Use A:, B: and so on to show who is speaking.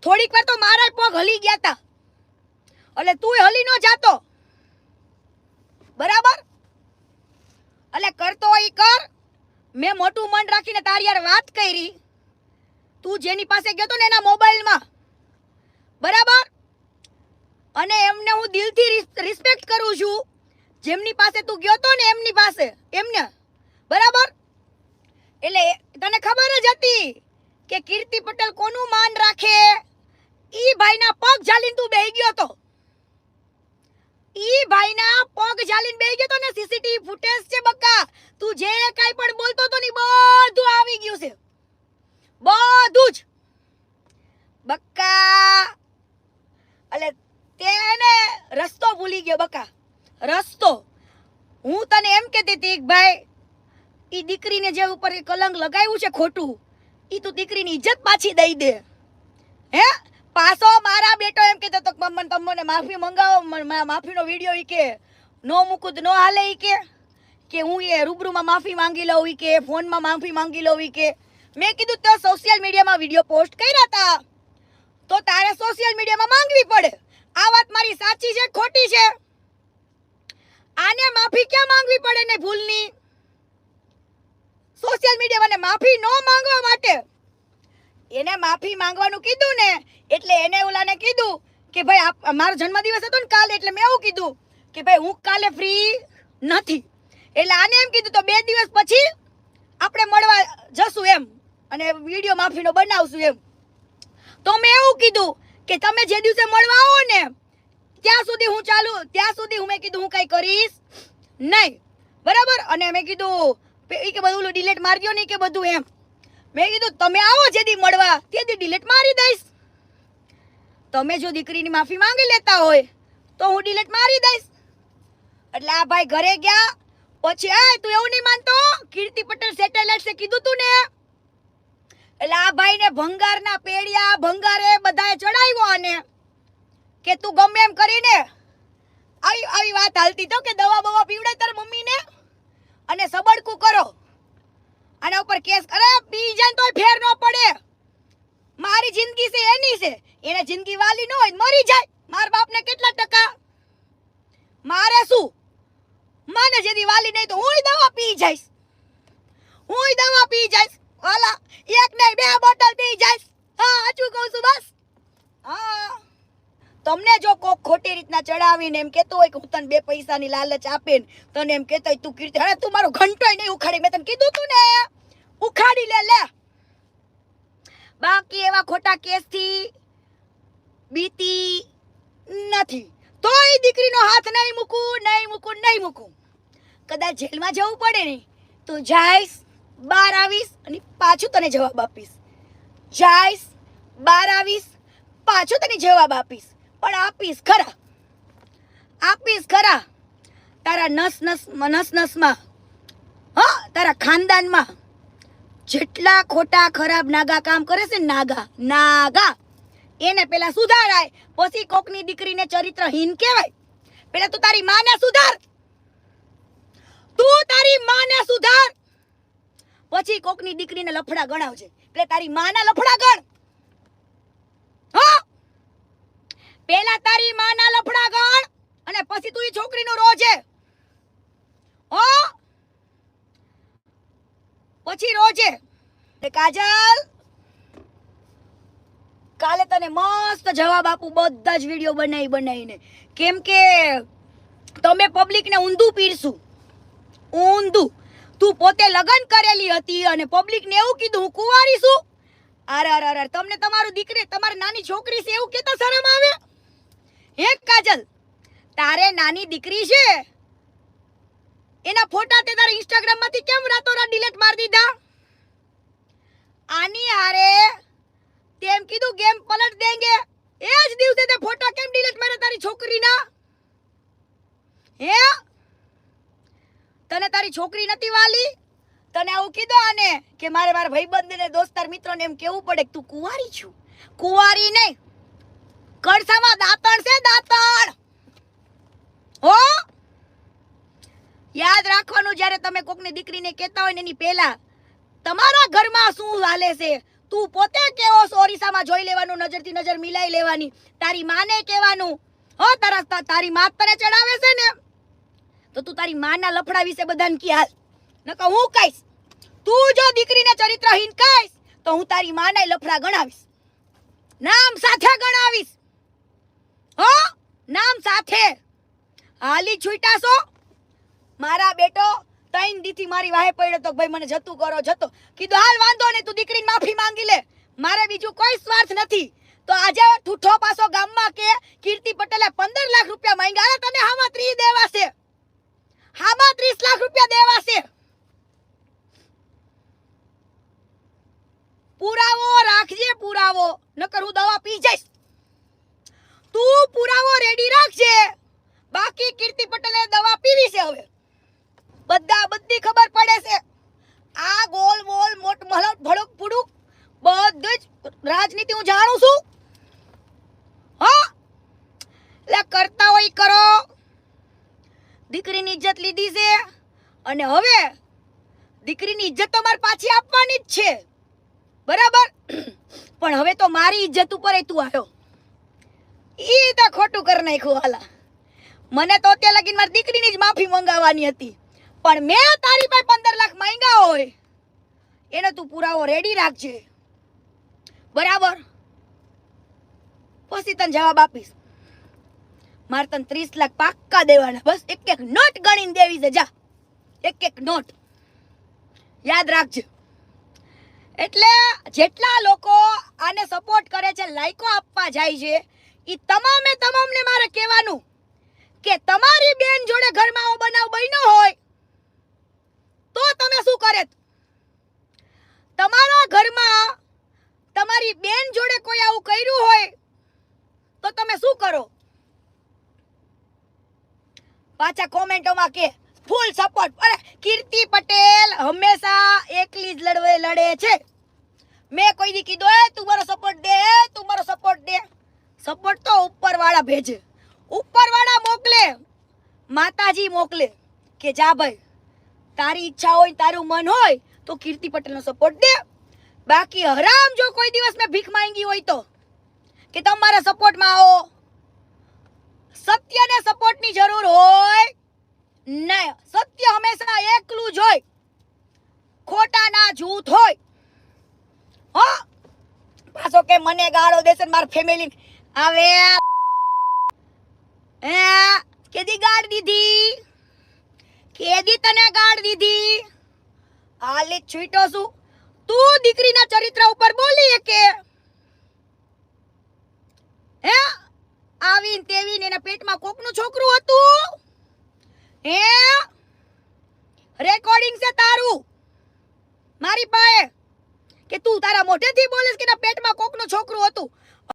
A: થોડીક વાર તો મારા પગ હલી ગયા તા, એટલે તું હલી ન જાતો, બરાબર? એટલે કરતો ઈ કર. મેં મોટું મન રાખીને તારી યાર વાત કરી. તું જેની પાસે ગયો તો ને એના મોબાઈલમાં, બરાબર? અને એમને હું દિલથી રિસ્પેક્ટ કરું છું, જેમની પાસે તું ગયો તો ને એમની પાસે, એમને, બરાબર? એટલે તને ખબર જ હતી કે કીર્તિ પટેલ કોનું માન રાખે. ઈ ભાઈના પગ ઝાલીને તું બેહી ગયો તો, ઈ ભાઈના પગ ઝાલીને બેહી ગયો તો ને. સીસીટીવી ફૂટેજ છે બકા. તું જે કાઈ પણ બોલતો તો ને બધું આવી ગયું છે, બધું જ બકા. એટલે તેને રસ્તો ભૂલી ગયો બકા, રસ્તો. હું તને એમ કહેતી હતી કે ભાઈ ઈ દીકરીને જે ઉપર કલંક લગાવ્યું છે ખોટું, ઈ તું દીકરીની ઇજ્જત પાછી દઈ દે. હે પાછો મારા બેટો એમ કહેતો તો તમને માફી મંગાવો, માફીનો વિડીયો ઈ કે નો મૂકું નો હાલે, ઈ કે હું એ રૂબરૂમાં માફી માંગી લઉં, ઈ કે ફોનમાં માફી માંગી લઉં, ઈ કે. મેં કીધું તો સોશિયલ મીડિયામાં વિડીયો પોસ્ટ કર્યા હતા તો તારે સોશિયલ મીડિયામાં માંગવી પડે. આ વાત મારી સાચી છે ખોટી છે? આને માફી ક્યાં માંગવી પડે ને ભૂલની? સોશિયલ મીડિયામાં માફી નો માંગવા માટે એને માફી માંગવાનું કીધું ને, એટલે એને ઓલાને કીધું કે ભાઈ મારો જન્મદિવસ હતો ને કાલે, એટલે મેં એવું કીધું કે ભાઈ હું કાલે ફ્રી નથી. એટલે આને એમ કીધું તો 2 દિવસ પછી આપણે મળવા જશું એમ, અને વિડીયો માફીનો બનાવશું એમ. તો મેં એવું કીધું કે તમે જે દિવસે મળવા આવો ને ત્યાં સુધી હું ચાલુ, ત્યાં સુધી હું મેં કીધું હું કઈ કરીશ નહીં, બરાબર? અને મેં કીધું ઈ કે બધું ડિલીટ મારી દો ને કે બધું એમ. મેં કીધું તમે આવો જેદી મળવા તેથી ડિલીટ મારી દઈશ. તમે જો દીકરીની માફી માંગી લેતા હોય તો હું ડિલીટ મારી દઈશ. એટલે આ ભાઈ ઘરે ગયા પછી તું એવું નહીં માનતો, કીર્તિ પટેલ સેટેલાઇટ કીધું તું ને, એટલે આ ભાઈને ભંગારના પેડિયા ભંગારે બધાએ ચડાવ્યો અને કે તું ગમે એમ કરીને આવી વાત હાલતી તો કે દવા બવા પીવડાય તાર મમ્મીને અને સબડકું કરો, આના ઉપર કેસ કરે. પી જાય તોય ફેર ન પડે. મારી જિંદગી છે એની છે, એને જિંદગી વાલી ન હોય મરી જાય. માર બાપને કેટલા ટકા, મારે શું? માને જેદી વાલી નહીં તો હુંય દવા પી જઈશ, હુંય દવા પી જઈશ. વાલા એક નહીં 2 બોટલ પી જઈશ. હા સાચું કહું છું બસ. હા તમને જો કોક ખોટી રીતના ચડાવીને એમ કહેતો હોય કે હું તને 2 પૈસાની લાલચ આપીને તને એમ કહેતો હોય તું કીર્તિ, હવે તું મારો ઘંટોય નહીં ઉખાડી. મેં તને કીધું તું ને ઉખાડી લે. બાકી એવા ખોટા કેસથી બીતી નથી. તોય દીકરીનો હાથ નહીં મૂકું. કદાચ જેલમાં જવું પડે ને તો જઈશ, બહાર આવીશ અને પાછું તને જવાબ આપીશ. જઈશ, બહાર આવીશ, પાછું તને જવાબ આપીશ. પણ આપીશ ખરા. તારા નસમાં હા, તારા ખાનદાનમાં જેટલા ખોટા ખરાબ નાગા કામ કરે છે ને, નાગા એને પેલા સુધારાય, પછી કોકની દીકરીને ચરિત્રહીન કહેવાય. પેલા તું તારી માને સુધાર, પછી કોકની દીકરીને લફડા ગણાવજે. એટલે તારી માના લફડા ગણ. હા, પેલા તારી માના લફડા ગણ અને પછી તું ઈ છોકરીનો રોજે પછી રોજે. કાજલ કાલે તને મસ્ત જવાબ આપું બધા જ વિડીયો બનાવીને, કેમ કે તમે પબ્લિકને ઊંધું પીરશું. તું પોતે લગ્ન કરેલી હતી અને પબ્લિકને એવું કીધું હું કુંવારી છું. અરે તમને તમારું દીકરી, તમારી નાની છોકરી છે એવું કેતા શરમ આવે? હે કાજલ, તારે નાની દીકરી છે એના ફોટા તે તારા ઇન્સ્ટાગ્રામ માંથી કેમ રાતોરાત ડિલીટ મારી દીધા? આની હારે તેમ કીધું ગેમ પલટ દેંગે, એ જ દિવસે તે ફોટા કેમ ડિલીટ માર્યા તારી છોકરીના? હે તને તારી છોકરી નથી વાલી? તને આવું કીધું આને કે મારા ભાઈબંધને દોસ્તાર મિત્રોને એમ કેવું પડે કે તું કુંવારી છું? કુંવારી નહીં, કડસામાં દાંતણ છે, દાંતણ. હો યાદ રાખવાનું, જ્યારે તમે કોકની દીકરીને કહેતા હોય ને એની પહેલા તમારા ઘરમાં શું હાલે છે, તું પોતે કેવો ઓરિસામાં જોઈ લેવાનું, નજરથી નજર મિલાઈ લેવાની, તારી માને કહેવાનું. હો તારી માં તને ચડાવે છે ને તો તું તારી માના લફડા વિશે બધાને કી હાલ, નકર હું કહીશ. તું જો દીકરીને ચરિત્રહીન કહીશ તો હું તારી માના લફડા ગણાવીશ, નામ સાથે ગણાવીશ. હો નામ સાથે. હાલી છૂટા છો. મારા બેટો 3 દીથી મારી વાહે પડ્યો તો ભાઈ મને જતું કરો જતો. કીધું હાલ વાંધો નહીં, તું દીકરીની માફી માંગી લે, મારે બીજું કોઈ સ્વાર્થ નથી. તો આજે ઠૂઠો પાસો ગામમાં કે કીર્તિ પટેલે 15 લાખ રૂપિયા માંગ્યા. અરે તને હામાં 30 દેવા છે, હામાં 30 લાખ રૂપિયા દેવા છે. પુરાવો રાખજે, પુરાવો, નકર હું દવા પી જઈશ. તું પુરાવો રેડી રાખજે, બાકી કીર્તિ પટેલે દવા પીવી છે. હવે બધી ખબર પડે છે. આ ગોલ મોલ મોટ મહલક ભડક પુડુક બધું જ રાજનીતિ હું જાણું છું. હા લે કરતા હોય કરો. દીકરીની ઇજ્જત લીધી છે અને હવે દીકરીની ઇજ્જત તો મારે પાછી આપવાની જ છે, બરાબર. પણ હવે તો મારી ઇજ્જત ઉપર તું આવ્યો, ઈ તો ખોટું કરી નાખ્યું. હાલા મને તો અત્યારે લગીને મારી દીકરીની જ માફી મંગાવવાની હતી, પણ મેં તારી પાસે 15 લાખ માંગ્યા હોય એને તું પુરાવો રેડી રાખજે, બરાબર. પછી તને જવાબ આપીશ. મારે તને 30 લાખ પાક્કા દેવાના, બસ એક નોટ ગણીને દેવી છે. જા એક નોટ યાદ રાખજે. એટલે જેટલા લોકો આને સપોર્ટ કરે છે, લાઈકો આપવા જાય છે, એ તમામને મારે કહેવાનું કે તમારી બેન જોડે ઘરમાં આવો બનાવ બન્યો હોય તો તમે શું કરે? તમારા ઘરમાં તમારી બેન જોડે કોઈ આવું કર્યું હોય તો તમે શું કરો? પાછા કોમેન્ટોમાં કે ફૂલ સપોર્ટ. અરે કીર્તિ પટેલ હંમેશા એકલી જ લડે છે. મેં કોઈ દી કીધું એ તું મારો સપોર્ટ દે, તું મારો સપોર્ટ દે. સપોર્ટ તો ઉપરવાળા ભેજે, ઉપરવાળા મોકલે, માતાજી મોકલે કે જા ભાઈ તારી ઈચ્છા હોય, તારું મન હોય તો કીર્તિ પટેલનો સપોર્ટ દે. બાકી હરામ જો કોઈ દિવસ મેં ભીખ માંગી હોય તો કે તમારા સપોર્ટમાં આવો, સત્યને સપોર્ટની જરૂર હોય નહીં. સત્ય હંમેશા એકલું જ હોય, ખોટા ના જૂથ હોય. હો પાછો કે મને ગાળો દેશે માર ફેમિલી આવે કેદી ગાળ દીધી, કેદી તને ગાળ દીધી? હાલી છૂટો છું. તું દીકરીના ચરિત્ર ઉપર બોલી કે હે આવીન તેવીન એના પેટમાં કોકનું છોકરું હતું? હે રેકોર્ડિંગ છે તારું મારી પાસે કે તું તારા મોઢેથી બોલીશ કે એના પેટમાં કોકનું છોકરું હતું?